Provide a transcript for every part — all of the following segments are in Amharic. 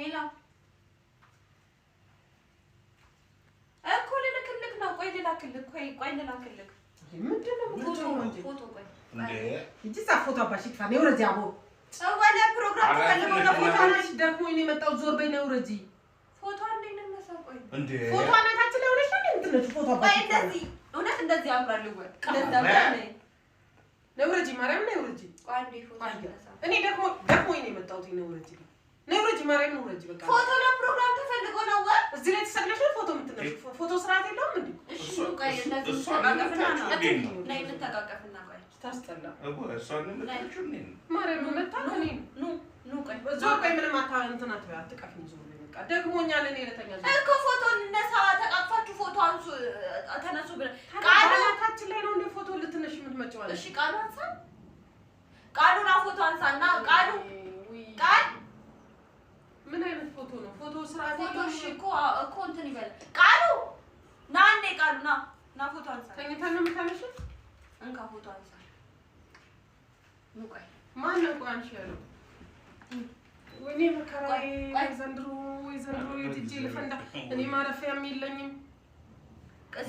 ሄላ እኮ ልልክልክ ነው ቆይ ልላክልክ ቆይ ልላክልክ ምንድነው ፎቶ ቆይ እንዴ እጅ ፎቶ አባሽ ከኔ ወረጂ አቦ ጸዋለ ፕሮግራም ተፈልጎ ነው ፎቶ አናሽ ደርኩኝ የመጣው ዞር በይ ነው ወረጂ ፎቶ አንዴ ነው መሰቆይ እንዴ ፎቶ አናታችን ላይ ወረሽ ነው እንትነሽ ፎቶ አባሽ ቆይ እንደዚህ እውነት እንደዚህ ያምራል ወይ እንደዛ ነው ነውረጂ ማርያም ነውረጂ ቆይ አንዴ ፎቶ እኔ ደርኩኝ ነው የመጣው ነውረጂ ነውረጂ ማርያም ነውረጂ በቃ ፎቶ ለፕሮግራም ተፈልጎ ነው ወይ እዚህ ላይ ተሰቅለሽ ፎቶ ምትነሽ ፎቶ ስርዓት የለውም እንዴ እሺ ቆይ እንደዚህ ተቃቀፍና ነው ነይ ተቃቀፍና ቆይ ታስጠላ እኮ እሷን ምትልኩኝ ነኝ ማርያም መጣ ከኔ ኑ ቆይ ዞር ቆይ ምንም እንትን አትቀፍኝ ዞር በቃ ደግሞኛል እኔ ለተኛ እኮ ፎቶ እንነሳ ተቃቅፋችሁ ፎቶ አንሱ ተነሱ ቃላታችን ላይ ነው እንደ ፎቶ ልትነሽ የምትመጪው አለ እሺ ቃሉ አንሳ ቃሉና ፎቶ አንሳና ቃል ምን አይነት ፎቶ ነው ፎቶ ስርዓት ፎቶ እሺ እኮ እንትን ይበል ቃሉ ና እንደ ቃሉ ና ፎቶ አንሳ ተኝተን ነው የምታነሺው እንካ ፎቶ አንሳ ቆይ ማን ነው ቆይ አንቺ ያለው ወይኔ መከራዬ ዘንድሮ የትጄ ልፈንዳ እኔ ማረፊያም የለኝም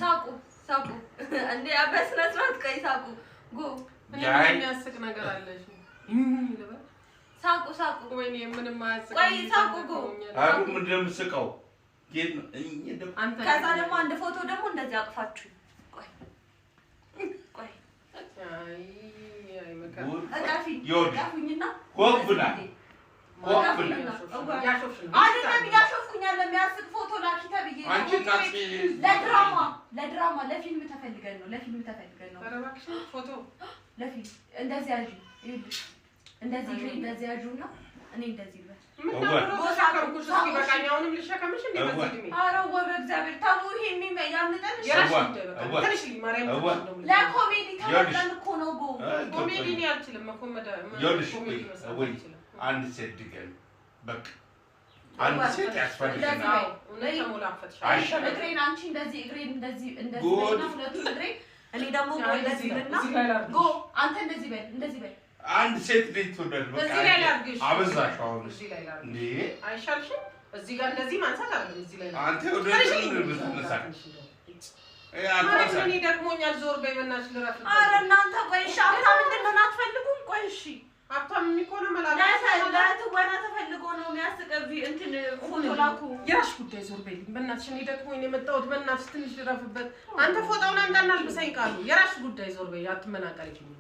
ሳቁ እንዴ አበስነ ስራት ቆይ ሳቁ ጎ እኔ የሚያስቅ ነገር አለሽ ይለበል ሳቁ ወይኔ ምንም አያስቅ ቆይ ሳቁ ጎ አሩ ምን እንደምስቀው ጌት አንተ ከዛ ደግሞ አንድ ፎቶ ደግሞ እንደዚህ አቅፋችሁ ቆይ አይ መከራ አቃፊ ያፉኝና ኮብና አይደለም ያሾፍኩኛል ለሚያስቅ ፎቶ ላኪ ተብዬ አንቺ ታጥቂ ለድራማ ለፊልም ተፈልገን ነው ተረባክሽ ፎቶ ለፊልም እንደዚህ ያዡ ይኸውልሽ እንደዚህ ያዡና እኔ እንደዚህ ልበል ምን ተረባክሽ እስኪ በቃኛውንም ልሸከምሽ እንዴ በዚህ ኧረ ወበእግዚአብሔር ታው ይሄን ያምጠን የራሽ በቃ ትንሽ ማርያም ነው ለኮሜዲ ተመጣን እኮ ነው ጎ ኮሜዲ ነው ያልችልም ኮሜዲ ወይ አንድ ሴት ድገም በቃ አንድ ሴት ያስፈልጋል እኔ ተሞላፈጥሽ እግሬን አንቺ እንደዚህ እግሬን እንደዚህ እና ሁለቱ እግሬ እኔ ደግሞ እንደዚህ ጎ አንተ እንደዚህ በል አንድ ሴት ልጅ ትወደድ በቃ አበዛሽ አሁን እንዴ አይሻልሽም እዚህ ጋር እንደዚህ ማንሳት አይደለም እዚህ ላይ አንተ ወደ ተነሳ እኔ ደክሞኛል ዞር በይ በእናትሽ ልረፍ ኧረ እናንተ ቆይ እሺ ሀብታም እንደምን አትፈልጉም ቆይ እሺ ሀብታም የሚኮነው መላክ ለትወና ተፈልጎ ነው የሚያስቀብ እንትን ፎቶ ላኩ የራስሽ ጉዳይ ዞር በይ በእናትሽ እኔ ደክሞኝ ነው የመጣሁት በእናትሽ ትንሽ ልረፍበት አንተ ፎቶውን አንዳና ልብሰኝ ቃሉ የራስሽ ጉዳይ ዞር በይ አትመናቀሪኝ